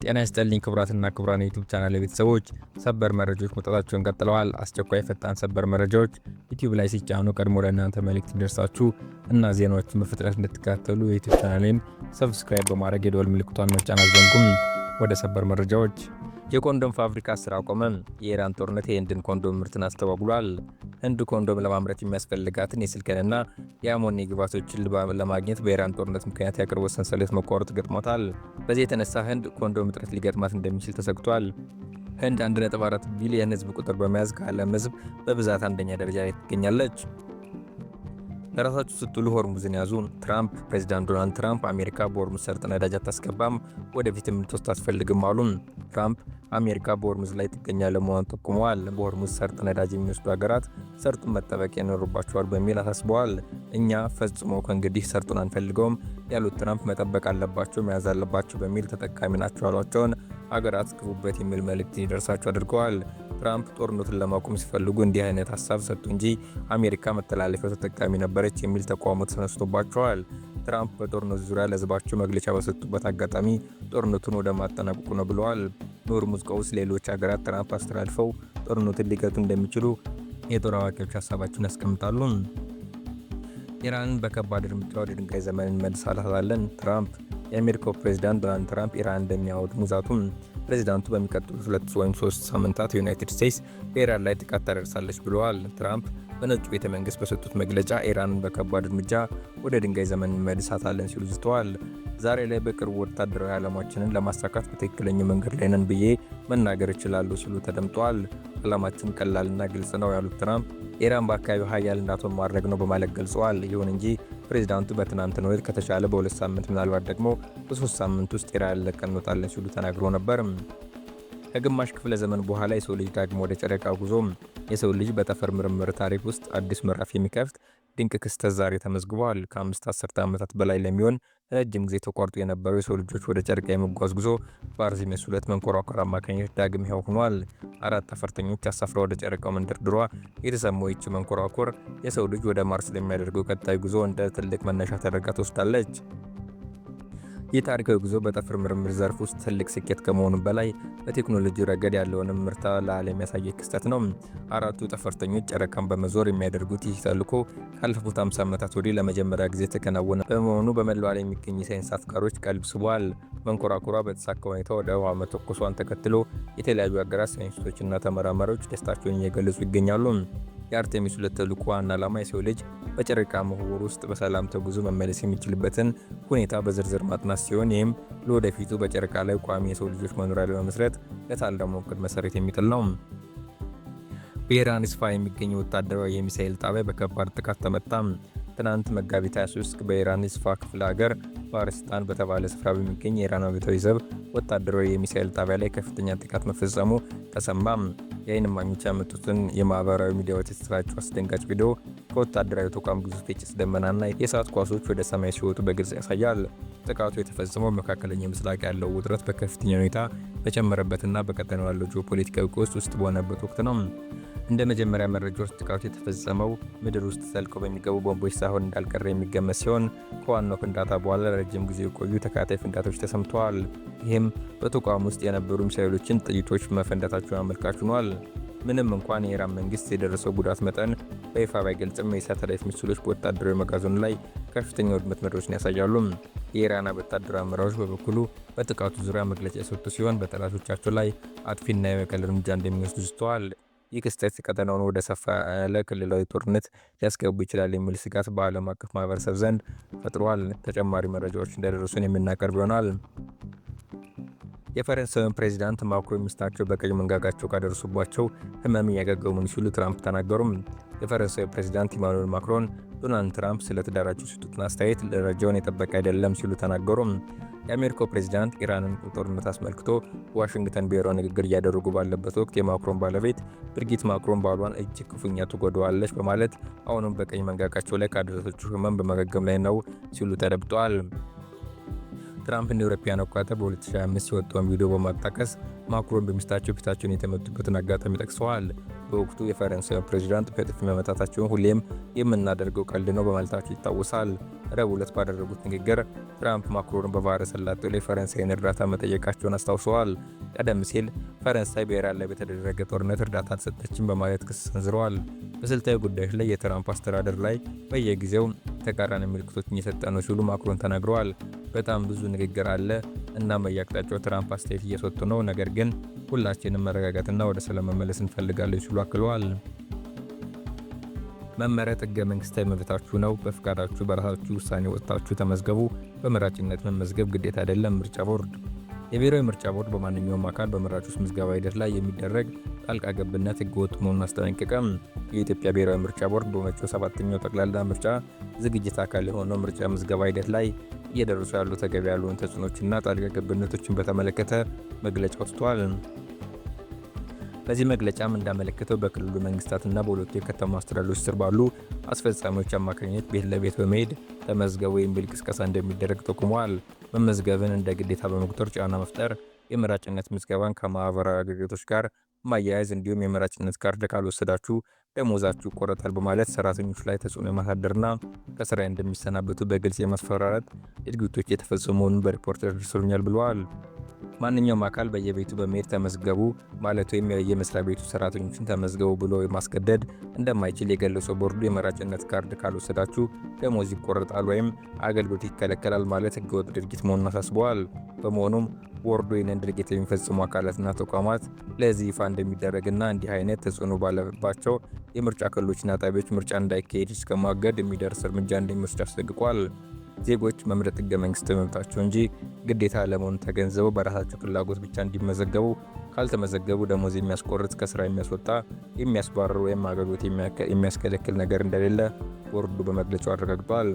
ጤና ይስጥልኝ ክቡራትና ክቡራን የዩቲዩብ ቻናል ቤተሰቦች፣ ሰበር መረጃዎች መውጣታቸውን ቀጥለዋል። አስቸኳይ ፈጣን ሰበር መረጃዎች ዩቲዩብ ላይ ሲጫኑ ቀድሞ ለእናንተ መልእክት እንዲደርሳችሁ እና ዜናዎችን በፍጥነት እንድትከታተሉ የዩቲዩብ ቻናሌን ሰብስክራይብ በማድረግ የደወል ምልክቷን መጫን አትዘንጉም። ወደ ሰበር መረጃዎች። የኮንዶም ፋብሪካ ስራ አቆመ። የኢራን ጦርነት የህንድን ኮንዶም ምርትን አስተጓጉሏል። ህንድ ኮንዶም ለማምረት የሚያስፈልጋትን የስልክንና የአሞኒ ግብዓቶችን ለማግኘት በኢራን ጦርነት ምክንያት የአቅርቦት ሰንሰለት መቋረጥ ገጥሞታል። በዚህ የተነሳ ህንድ ኮንዶም እጥረት ሊገጥማት እንደሚችል ተሰግቷል። ህንድ 1.4 ቢሊዮን ህዝብ ቁጥር በመያዝ ከዓለም ህዝብ በብዛት አንደኛ ደረጃ ላይ ትገኛለች። ለራሳችሁ ስትሉ ሆርሙዝን ያዙ። ፕሬዚዳንት ዶናልድ ትራምፕ አሜሪካ በሆርሙዝ ሰርጥ ነዳጅ አታስገባም፣ ወደፊትም ልትወስድ አትፈልግም አሉ። ትራምፕ አሜሪካ በሆርሙዝ ላይ ጥገኛ ለመሆን ጠቁመዋል። በሆርሙዝ ሰርጥ ነዳጅ የሚወስዱ ሀገራት ሰርጡን መጠበቅ ይኖርባቸዋል በሚል አሳስበዋል። እኛ ፈጽሞ ከእንግዲህ ሰርጡን አንፈልገውም ያሉት ትራምፕ መጠበቅ አለባቸው፣ መያዝ አለባቸው በሚል ተጠቃሚ ናቸው ያሏቸውን ሀገራት ግቡበት የሚል መልእክት እንዲደርሳቸው አድርገዋል። ትራምፕ ጦርነቱን ለማቆም ሲፈልጉ እንዲህ አይነት ሀሳብ ሰጡ እንጂ አሜሪካ መተላለፊያው ተጠቃሚ ነበረች የሚል ተቃውሞ ተነስቶባቸዋል። ትራምፕ በጦርነቱ ዙሪያ ለህዝባቸው መግለጫ በሰጡበት አጋጣሚ ጦርነቱን ወደ ማጠናቀቁ ነው ብለዋል። በሆርሙዝ ቀውስ ሌሎች ሀገራት ትራምፕ አስተላልፈው ጦርነቱን ሊገቱ እንደሚችሉ የጦር አዋቂዎች ሀሳባቸውን ያስቀምጣሉ። ኢራንን በከባድ እርምጃ ወደ ድንጋይ ዘመን እንመልሳታለን። ትራምፕ የአሜሪካው ፕሬዚዳንት ዶናልድ ትራምፕ ኢራን እንደሚያወድሙ ዛቱ። ፕሬዚዳንቱ በሚቀጥሉት 2 ወይም 3 ሳምንታት ዩናይትድ ስቴትስ በኢራን ላይ ጥቃት ታደርሳለች ብለዋል። ትራምፕ በነጩ ቤተ መንግስት በሰጡት መግለጫ ኢራንን በከባድ እርምጃ ወደ ድንጋይ ዘመን እንመልሳታለን ሲሉ ዝተዋል። ዛሬ ላይ በቅርቡ ወታደራዊ ዓላማችንን ለማሳካት በትክክለኛው መንገድ ላይ ነን ብዬ መናገር እችላለሁ ሲሉ ተደምጠዋል። ዓላማችን ቀላልና ግልጽ ነው ያሉት ትራምፕ ኢራን በአካባቢው ኃያል እንዳትሆን ማድረግ ነው በማለት ገልጸዋል። ይሁን እንጂ ፕሬዚዳንቱ በትናንትናው ዕለት ከተቻለ በ2 ሳምንት ምናልባት ደግሞ በ3 ሳምንት ውስጥ ኢራን ለቀን እንወጣለን ሲሉ ተናግሮ ነበር። ከግማሽ ክፍለ ዘመን በኋላ የሰው ልጅ ዳግሞ ወደ ጨረቃ ጉዞ። የሰው ልጅ በጠፈር ምርምር ታሪክ ውስጥ አዲስ ምዕራፍ የሚከፍት ድንቅ ክስተት ዛሬ ተመዝግቧል። ከ5 አስርተ ዓመታት በላይ ለሚሆን ረጅም ጊዜ ተቋርጦ የነበረው የሰው ልጆች ወደ ጨረቃ የመጓዝ ጉዞ በአርቴሚስ 2 መንኮራኩር አማካኝነት ዳግም ሕያው ሆኗል። 4 ጠፈርተኞች አሳፍራ ወደ ጨረቃው መንደርድሯ የተሰማው ይህች መንኮራኩር የሰው ልጅ ወደ ማርስ ለሚያደርገው ቀጣይ ጉዞ እንደ ትልቅ መነሻ ተደርጋ ትወስዳለች። ይህ ታሪካዊ ጉዞ በጠፈር ምርምር ዘርፍ ውስጥ ትልቅ ስኬት ከመሆኑ በላይ በቴክኖሎጂ ረገድ ያለውን ምርታ ለዓለም ያሳየ ክስተት ነው። 4ቱ ጠፈርተኞች ጨረቃን በመዞር የሚያደርጉት ይህ ተልዕኮ ካለፉት 50 ዓመታት ወዲህ ለመጀመሪያ ጊዜ የተከናወነ በመሆኑ በመላው ዓለም የሚገኙ የሳይንስ አፍቃሪዎች ቀልብ ስቧል። መንኮራኩሯ በተሳካ ሁኔታ ወደ ህዋ መተኮሷን ተከትሎ የተለያዩ ሀገራት ሳይንቲስቶችና ተመራማሪዎች ደስታቸውን እየገለጹ ይገኛሉ። የአርቴሚስ 2 ተልዕኮ ዋና ዓላማ የሰው ልጅ በጨረቃ ምህዋር ውስጥ በሰላም ተጉዞ መመለስ የሚችልበትን ሁኔታ በዝርዝር ማጥናት ሲሆን ይህም ለወደፊቱ በጨረቃ ላይ ቋሚ የሰው ልጆች መኖሪያ ለመመስረት ለታለመው ዕቅድ መሰረት የሚጥል ነው። በኢራን ኢስፋሃን የሚገኘው ወታደራዊ የሚሳኤል ጣቢያ በከባድ ጥቃት ተመታ። ትናንት መጋቢት 23 በኢራን ኢስፋሃን ክፍለ ሀገር ፋርስታን በተባለ ስፍራ በሚገኝ የኢራን አብዮታዊ ዘብ ወታደራዊ የሚሳኤል ጣቢያ ላይ ከፍተኛ ጥቃት መፈጸሙ ተሰማ። የዓይን እማኞች ያመጡትን የማህበራዊ ሚዲያዎች የተሰራጨው አስደንጋጭ ቪዲዮ ከወታደራዊ ተቋም ግዙፍ የጭስ ደመናና የእሳት ኳሶች ወደ ሰማይ ሲወጡ በግልጽ ያሳያል። ጥቃቱ የተፈጸመው መካከለኛ ምስራቅ ያለው ውጥረት በከፍተኛ ሁኔታ በጨመረበትና በቀጠናው ያለው ጂኦፖለቲካዊ ቀውስ ውስጥ በሆነበት ወቅት ነው። እንደ መጀመሪያ መረጃዎች ጥቃቱ የተፈጸመው ምድር ውስጥ ዘልቀው በሚገቡ ቦምቦች ሳይሆን እንዳልቀረ የሚገመት ሲሆን ከዋናው ፍንዳታ በኋላ ለረጅም ጊዜ የቆዩ ተከታታይ ፍንዳታዎች ተሰምተዋል። ይህም በተቋም ውስጥ የነበሩ ሚሳኤሎችን ጥይቶች መፈንዳታቸውን አመልካች ሆኗል። ምንም እንኳን የኢራን መንግስት የደረሰው ጉዳት መጠን በይፋ ባይገልጽም የሳተላይት ምስሎች በወታደራዊ መጋዘኑ ላይ ከፍተኛ ውድመት መድረሱን ያሳያሉ። የኢራን ወታደራዊ አመራሮች በበኩሉ በጥቃቱ ዙሪያ መግለጫ የሰጡ ሲሆን በጠላቶቻቸው ላይ አጥፊና የበቀል እርምጃ እንደሚወስዱ ዝተዋል። ይህ ክስተት ቀጠናውን ወደ ሰፋ ያለ ክልላዊ ጦርነት ሊያስገቡ ይችላል የሚል ስጋት በዓለም አቀፍ ማህበረሰብ ዘንድ ፈጥሯል። ተጨማሪ መረጃዎች እንደደረሱን የምናቀርብ ይሆናል። የፈረንሳዩን ፕሬዚዳንት ማክሮን ሚስታቸው በቀኝ መንጋጋቸው ካደረሱባቸው ህመም እያገገሙ ሲሉ ትራምፕ ተናገሩ። የፈረንሳዩ ፕሬዚዳንት ኢማኑኤል ማክሮን ዶናልድ ትራምፕ ስለ ትዳራቸው የሰጡትን አስተያየት ደረጃውን የጠበቀ አይደለም ሲሉ ተናገሩ። የአሜሪካው ፕሬዚዳንት ኢራንን ጦርነት አስመልክቶ ዋሽንግተን ብሔራዊ ንግግር እያደረጉ ባለበት ወቅት የማክሮን ባለቤት ብርጊት ማክሮን ባሏን እጅግ ክፉኛ ትጎዳዋለች በማለት አሁንም በቀኝ መንጋጋቸው ላይ ካደረሰችው ህመም በማገገም ላይ ነው ሲሉ ተደምጠዋል። ትራምፕ እንደ አውሮፓውያን አቆጣጠር በ2025 የወጣውን ቪዲዮ በማጣቀስ ማክሮን በሚስታቸው ፊታቸውን የተመቱበትን አጋጣሚ ጠቅሰዋል። በወቅቱ የፈረንሳዩ ፕሬዚዳንት በጥፊ መመታታቸውን ሁሌም የምናደርገው ቀልድ ነው በማለታቸው ይታወሳል። ረቡዕ ዕለት ባደረጉት ንግግር ትራምፕ ማክሮን በባህረ ሰላጤው ላይ ፈረንሳይን እርዳታ መጠየቃቸውን አስታውሰዋል። ቀደም ሲል ፈረንሳይ በኢራን ላይ በተደረገ ጦርነት እርዳታ አልሰጠችም በማለት ክስ ሰንዝረዋል። በስልታዊ ጉዳዮች ላይ የትራምፕ አስተዳደር ላይ በየጊዜው ተቃራኒ ምልክቶችን እየሰጠ ነው ሲሉ ማክሮን ተናግረዋል። በጣም ብዙ ንግግር አለ እና በየአቅጣጫው ትራምፕ አስተያየት እየሰጡ ነው፣ ነገር ግን ሁላችንም መረጋጋትና ወደ ሰላም መመለስ እንፈልጋለን ሲሉ አክለዋል። መመረጥ ሕገ መንግስታዊ መብታችሁ ነው። በፍቃዳችሁ በራሳችሁ ውሳኔ ወጥታችሁ ተመዝገቡ። በመራጭነት መመዝገብ ግዴታ አይደለም። ምርጫ ቦርድ የብሔራዊ ምርጫ ቦርድ በማንኛውም አካል በመራጮች ምዝገባ ሂደት ላይ የሚደረግ ጣልቃ ገብነት ህገወጥ መሆኑን አስጠነቀቀም። የኢትዮጵያ ብሔራዊ ምርጫ ቦርድ በመጪው 7ኛው ጠቅላላ ምርጫ ዝግጅት አካል የሆነው ምርጫ ምዝገባ ሂደት ላይ እየደረሱ ያሉ ተገቢ ያልሆኑ ተጽዕኖችና ጣልቃ ገብነቶችን በተመለከተ መግለጫ ወጥቷል። በዚህ መግለጫም እንዳመለከተው በክልሉ መንግስታትና በሁለቱ የከተማ አስተዳደሮች ስር ባሉ አስፈጻሚዎች አማካኝነት ቤት ለቤት በመሄድ ተመዝገቡ የሚል ቅስቀሳ እንደሚደረግ ጠቁመዋል። መመዝገብን እንደ ግዴታ በመቁጠር ጫና መፍጠር፣ የመራጭነት ምዝገባን ከማህበራዊ አገልግሎቶች ጋር ማያያዝ እንዲሁም የመራጭነት ካርድ ካልወሰዳችሁ ደሞዛችሁ ይቆረጣል በማለት ሰራተኞች ላይ ተጽዕኖ የማሳደርና ከስራ እንደሚሰናበቱ በግልጽ የማስፈራራት ድርጊቶች የተፈጸሙ መሆኑን በሪፖርተር ደርሶኛል ብለዋል። ማንኛውም አካል በየቤቱ በመሄድ ተመዝገቡ ማለት ወይም የመስሪያ ቤቱ ሰራተኞችን ተመዝገቡ ብሎ ማስገደድ እንደማይችል የገለጸው ቦርዱ የመራጭነት ካርድ ካልወሰዳችሁ ደሞዝ ይቆረጣል ወይም አገልግሎት ይከለከላል ማለት ህገወጥ ድርጊት መሆኑን አሳስበዋል። በመሆኑም ቦርዱ ይህንን ድርጊት የሚፈጽሙ አካላትና ተቋማት ለዚህ ይፋ እንደሚደረግና እንዲህ አይነት ተጽዕኖ ባለባቸው የምርጫ ክልሎችና ጣቢያዎች ምርጫ እንዳይካሄድ እስከ ማገድ የሚደርስ እርምጃ እንደሚወስድ አስጠንቅቋል። ዜጎች መምረጥ ህገ መንግስታዊ መብታቸው እንጂ ግዴታ ለመሆኑ ተገንዝበው በራሳቸው ፍላጎት ብቻ እንዲመዘገቡ፣ ካልተመዘገቡ ደሞዝ የሚያስቆርጥ፣ ከስራ የሚያስወጣ፣ የሚያስባርር ወይም አገልግሎት የሚያስከለክል ነገር እንደሌለ ቦርዱ በመግለጫው አረጋግጧል።